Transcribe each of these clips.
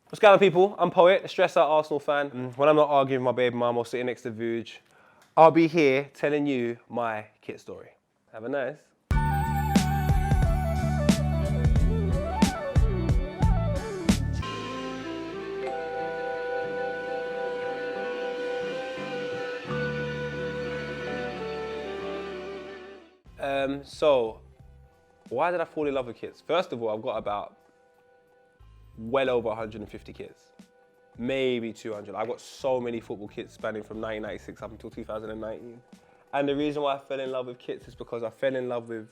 What's going on, people? I'm Poet, a stressed out Arsenal fan. When I'm not arguing with my baby mum or sitting next to Vuj, I'll be here telling you my kit story. Have a nice. So, why did I fall in love with kits? First of all, I've got about well over 150 kits, maybe 200. I've got so many football kits spanning from 1996 up until 2019. And the reason why I fell in love with kits is because I fell in love with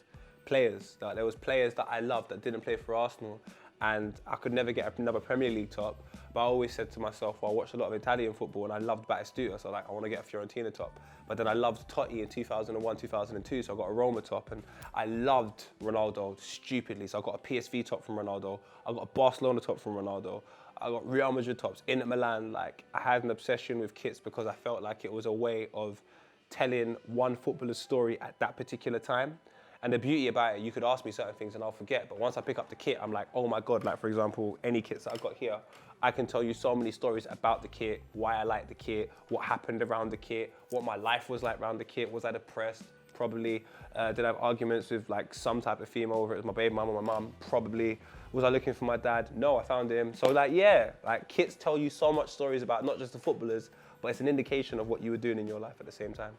players. Like, there was players that I loved that didn't play for Arsenal, and I could never get another Premier League top. But I always said to myself, well, I watched a lot of Italian football and I loved Battistuta, so like, I want to get a Fiorentina top. But then I loved Totti in 2001, 2002, so I got a Roma top, and I loved Ronaldo stupidly, so I got a PSV top from Ronaldo, I got a Barcelona top from Ronaldo, I got Real Madrid tops, Inter Milan. Like, I had an obsession with kits because I felt like it was a way of telling one footballer's story at that particular time. And the beauty about it, you could ask me certain things and I'll forget, but once I pick up the kit, I'm like, oh my God, like for example, any kits that I've got here, I can tell you so many stories about the kit, why I like the kit, what happened around the kit, what my life was like around the kit. Was I depressed? Probably. Did I have arguments with like some type of female, whether it was my baby mum or my mum? Probably. Was I looking for my dad? No, I found him. So like, yeah, like kits tell you so much stories about not just the footballers, but it's an indication of what you were doing in your life at the same time.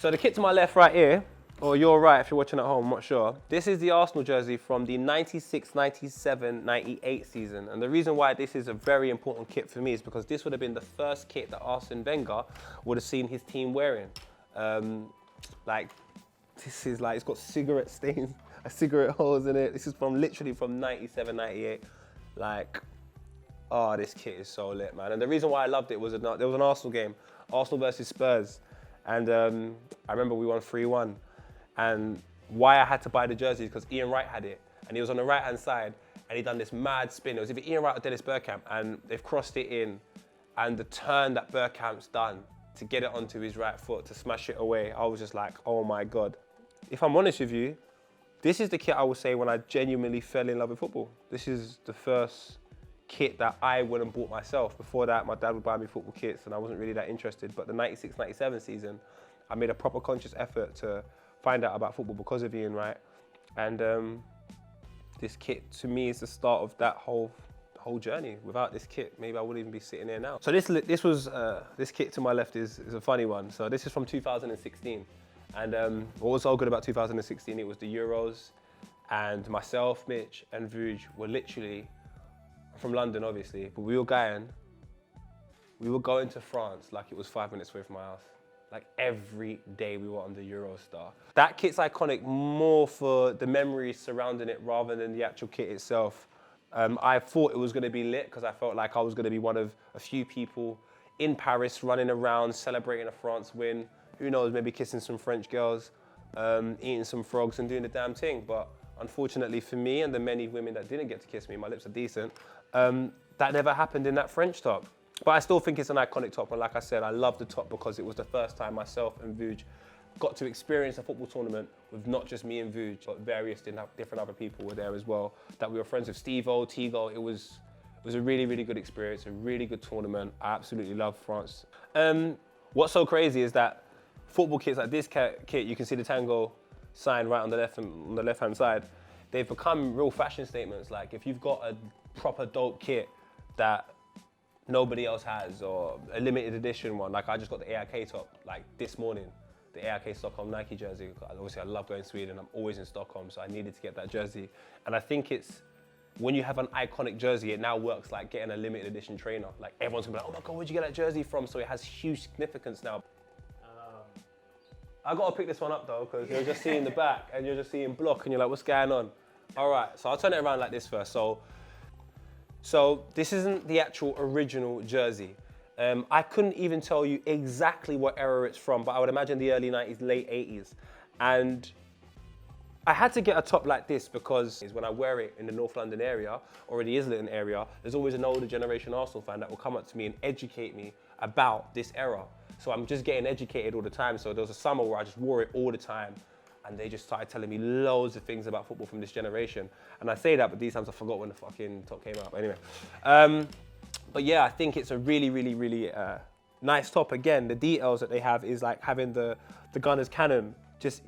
So the kit to my left right here, or you're right if you're watching at home, I'm not sure. This is the Arsenal jersey from the 96, 97, 98 season. And the reason why this is a very important kit for me is because this would have been the first kit that Arsene Wenger would have seen his team wearing. Like, this is like, it's got cigarette stains, cigarette holes in it. This is literally from 97, 98. Like, oh, this kit is so lit, man. And the reason why I loved it was there was an Arsenal game, Arsenal versus Spurs. And I remember we won 3-1. And why I had to buy the jersey is because Ian Wright had it, and he was on the right-hand side, and he done this mad spin. It was either Ian Wright or Dennis Bergkamp, and they've crossed it in, and the turn that Bergkamp's done to get it onto his right foot, to smash it away, I was just like, oh my God. If I'm honest with you, this is the kit I would say when I genuinely fell in love with football. This is the first kit that I went and bought myself. Before that, my dad would buy me football kits, and I wasn't really that interested. But the 96, 97 season, I made a proper conscious effort to find out about football because of Ian Wright, and this kit to me is the start of that whole journey. Without this kit, maybe I wouldn't even be sitting here now. So this kit to my left is a funny one. So this is from 2016, and what was so good about 2016? It was the Euros, and myself, Mitch, and Vuj were literally from London, obviously, but we were going to France like it was 5 minutes away from my house. Like every day we were on the Eurostar. That kit's iconic more for the memories surrounding it rather than the actual kit itself. I thought it was going to be lit because I felt like I was going to be one of a few people in Paris running around celebrating a France win. Who knows, maybe kissing some French girls, eating some frogs and doing the damn thing. But unfortunately for me and the many women that didn't get to kiss me, my lips are decent, that never happened in that French top. But I still think it's an iconic top, and like I said, I love the top because it was the first time myself and Vuj got to experience a football tournament with not just me and Vuj, but various different other people were there as well, that we were friends with Steve-O, Tigo. It was a really, really good experience, a really good tournament. I absolutely love France. What's so crazy is that football kits like this kit, you can see the Tango sign right on the left-hand side. They've become real fashion statements. Like if you've got a proper dope kit that nobody else has, or a limited edition one. Like I just got the AIK top like this morning, the AIK Stockholm Nike jersey. Obviously I love going to Sweden, I'm always in Stockholm, so I needed to get that jersey. And I think it's, when you have an iconic jersey, it now works like getting a limited edition trainer. Like everyone's gonna be like, oh my God, where'd you get that jersey from? So it has huge significance now. I gotta pick this one up though, because you're just seeing the back and you're just seeing block and you're like, what's going on? All right, so I'll turn it around like this first. So this isn't the actual original jersey. I couldn't even tell you exactly what era it's from, but I would imagine the early 90s, late 80s. And I had to get a top like this because when I wear it in the North London area, or in the Islington area, there's always an older generation Arsenal fan that will come up to me and educate me about this era. So I'm just getting educated all the time. So there was a summer where I just wore it all the time. and they just started telling me loads of things about football from this generation. And I say that, but these times I forgot when the fucking top came out. But anyway, but yeah, I think it's a really, really, really nice top. Again, the details that they have is like having the gunner's cannon just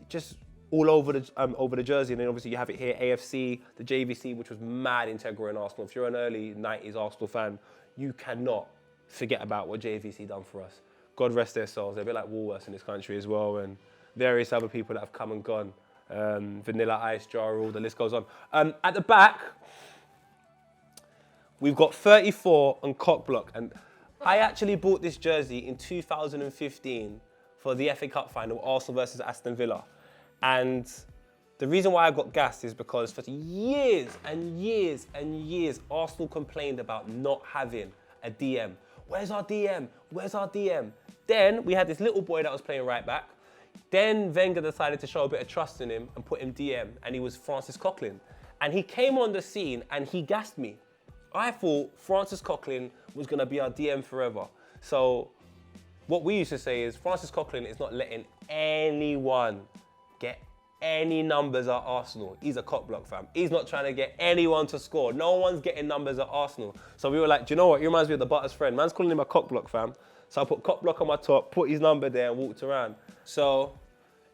all over the jersey, and then obviously you have it here, AFC, the JVC, which was mad integral in Arsenal. If you're an early 90s Arsenal fan, you cannot forget about what JVC done for us. God rest their souls. They're a bit like Woolworths in this country as well, and various other people that have come and gone. Vanilla Ice, Jar Rule, the list goes on. At the back, we've got 34 and Cock Block, and I actually bought this jersey in 2015 for the FA Cup final, Arsenal versus Aston Villa. And the reason why I got gassed is because for years and years and years, Arsenal complained about not having a DM. Where's our DM? Where's our DM? Then we had this little boy that was playing right back. Then Wenger decided to show a bit of trust in him and put him DM, and he was Francis Coquelin. And he came on the scene and he gassed me. I thought Francis Coquelin was gonna be our DM forever. So what we used to say is Francis Coquelin is not letting anyone get any numbers at Arsenal. He's a cock block, fam. He's not trying to get anyone to score. No one's getting numbers at Arsenal. So we were like, do you know what? He reminds me of the Butter's friend. Man's calling him a cock block, fam. So I put cock block on my top, put his number there and walked around. So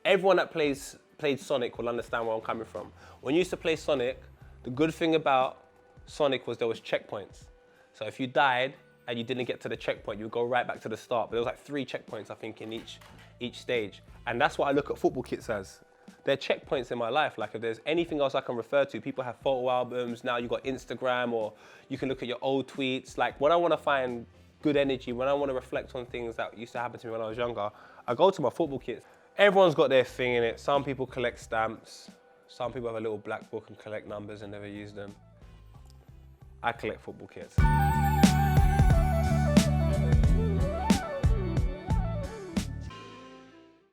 everyone that played Sonic will understand where I'm coming from. When you used to play Sonic, the good thing about Sonic was there was checkpoints. So if you died and you didn't get to the checkpoint, you would go right back to the start. But there was like 3 checkpoints, I think, in each stage. And that's what I look at football kits as. They're checkpoints in my life. Like if there's anything else I can refer to, people have photo albums, now you've got Instagram, or you can look at your old tweets. Like when I want to find good energy, when I want to reflect on things that used to happen to me when I was younger, I go to my football kits. Everyone's got their thing in it. Some people collect stamps. Some people have a little black book and collect numbers and never use them. I collect football kits.